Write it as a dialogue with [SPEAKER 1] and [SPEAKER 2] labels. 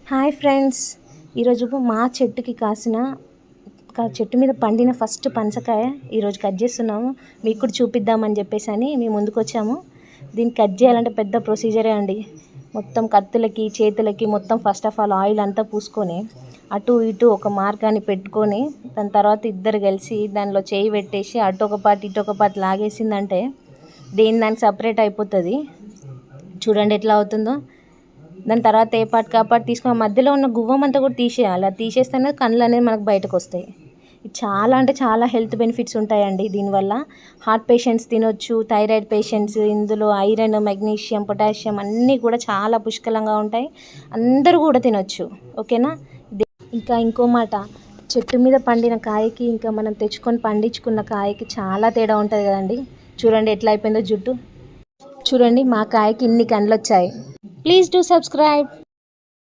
[SPEAKER 1] Hi friends, ఈరోజు మా చెట్టుకి చెట్టు మీద పండిన ఫస్ట్ పనసకాయ ఈరోజు కట్ చేస్తున్నాము. మీకు కూడా చూపిద్దామని చెప్పేసి మేము ముందుకు వచ్చాము. దీన్ని కట్ చేయాలంటే పెద్ద ప్రొసీజరే అండి. మొత్తం కత్తులకి చేతులకి మొత్తం ఫస్ట్ ఆఫ్ ఆల్ ఆయిల్ అంతా పూసుకొని అటు ఇటు ఒక మార్గాన్ని పెట్టుకొని దాని తర్వాత ఇద్దరు కలిసి దానిలో చేయి పెట్టేసి అటు ఒక పాటు ఇటు ఒక పాటు లాగేసిందంటే దానికి సపరేట్ అయిపోతుంది. చూడండి ఎట్లా అవుతుందో. దాని తర్వాత ఏ పాటు కాపాటు తీసుకుని మధ్యలో ఉన్న గువ్వం అంతా కూడా తీసేయాలి. అది తీసేస్తేనే కళ్ళు అనేది మనకు బయటకు వస్తాయి. చాలా అంటే చాలా హెల్త్ బెనిఫిట్స్ ఉంటాయండి దీనివల్ల. హార్ట్ పేషెంట్స్ తినొచ్చు, థైరాయిడ్ పేషెంట్స్, ఇందులో ఐరన్, మెగ్నీషియం, పొటాషియం అన్నీ కూడా చాలా పుష్కలంగా ఉంటాయి. అందరూ కూడా తినొచ్చు. ఓకేనా. ఇంకా ఇంకో మాట, చెట్టు మీద పండిన కాయకి ఇంకా మనం తెచ్చుకొని పండించుకున్న కాయకి చాలా తేడా ఉంటుంది కదండి. చూడండి ఎట్లా అయిపోయిందో జుట్టు. చూడండి మా కాయకి ఇన్ని కండ్లు వచ్చాయి. Please do subscribe.